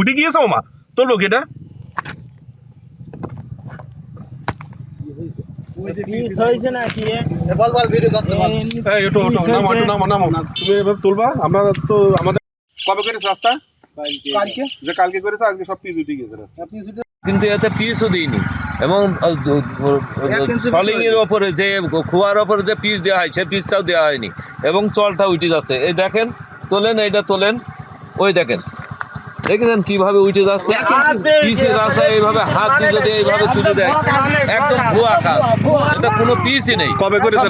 উঠে গিয়েছে মামা তোর লোক এটা তুলবা আমরা তো আমাদের কবে করেছে রাস্তা কালকে করেছে আজকে সব পিস উঠে গেছে কিন্তু এতে পিসও দিইনি এবং সলিংয়ের ওপরে যে খোয়ার ওপরে যে পিস দেওয়া হয় সে পিসটাও দেওয়া হয়নি এবং চলটা উঠে যাচ্ছে এই দেখেন তোলেন এইটা তোলেন ওই দেখেন দেখেছেন কিভাবে উঠে যাচ্ছে পিসের রাস্তা এইভাবে হাত দিয়ে যদি এইভাবে তুলে দেয় একদম ভুয়া কাজ এটা কোনো পিসই নেই কবে করেছে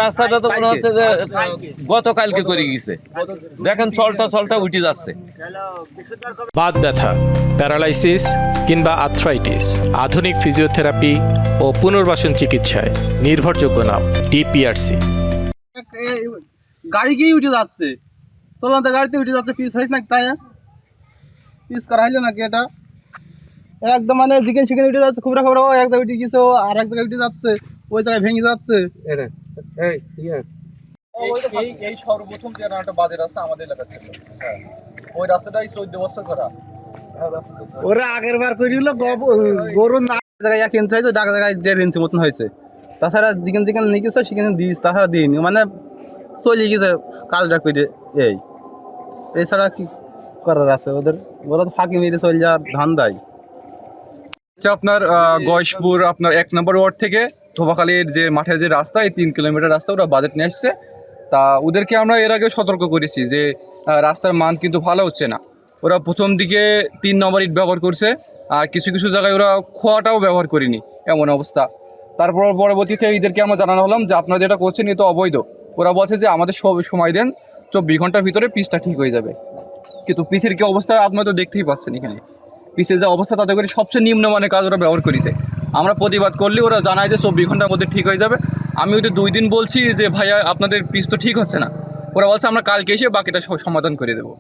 রাস্তাটা তো মনে হচ্ছে যে গতকালকে করে গেছে দেখেন চলটা উঠে যাচ্ছে বাত ব্যথা প্যারালাইসিস কিংবা আর্থ্রাইটিস আধুনিক ফিজিওথেরাপি ও পুনর্বাসন চিকিৎসায় নির্ভরযোগ্য নাম ডিপিআরসি। গাড়ি গিয়ে উঠে যাচ্ছে চলন্ত গাড়িতে উঠে যাচ্ছে পিস হয়েছে নাকি তাই পিস করা হইলো নাকি এটা একদম মানে চিকেন চিকেন উঠে যাচ্ছে খুবরা খবর এক জায়গায় উঠে গেছে আর এক জায়গায় উঠে যাচ্ছে ওই জায়গায় ভেঙে যাচ্ছে এই সর্বপ্রথম যে একটা বাজে রাস্তা আমাদের এলাকা ছিল ওই রাস্তাটাই 14 বছর করা ওরা আগের বার করে দিল গরু না জায়গায় 1 ইঞ্চি হয়েছে ডাকা জায়গায় 1.5 ইঞ্চি মতন হয়েছে তাছাড়া চিকেন চিকেন নিয়ে গেছে সেখানে দিস তাছাড়া দিইনি মানে চলে গেছে কাজটা করে এছাড়া কি করার আছে ওরা তো ফাঁকি মেরে চলে যাওয়ার ধান দেয়। আপনার গয়েশপুর আপনার 1 নম্বর ওয়ার্ড থেকে ধোবাখালীর যে মাঠের যে রাস্তা এই 3 কিলোমিটার রাস্তা ওরা বাজেট নিয়ে আসছে তা ওদেরকে আমরা এর আগে সতর্ক করেছি যে রাস্তার মান কিন্তু ভালো হচ্ছে না ওরা প্রথম দিকে 3 নম্বর ইট ব্যবহার করছে আর কিছু কিছু জায়গায় ওরা খোয়াটাও ব্যবহার করেনি এমন অবস্থা তারপর পরবর্তীতে এদেরকে আমরা জানানো হলাম যে আপনারা যেটা করছেন এ তো অবৈধ ওরা বলছে যে আমাদের সময় দেন 24 ঘন্টার ভিতরে পিচটা ঠিক হয়ে যাবে কিন্তু পিচের কি অবস্থা আপনারা তো দেখতেই পাচ্ছেন এখানে পিচের যে অবস্থা তাতে করে সবচেয়ে নিম্নমানের কাজ ওরা ব্যবহার করেছে আমরা প্রতিবাদ করলে ওরা জানায় যে 24 ঘন্টার মধ্যে ঠিক হয়ে যাবে আমি ওদের 2 দিন বলছি যে ভাইয়া আপনাদের পিচ তো ঠিক হচ্ছে না ওরা বলছে আমরা কালকে এসে বাকিটা সমাধান করে দেবো।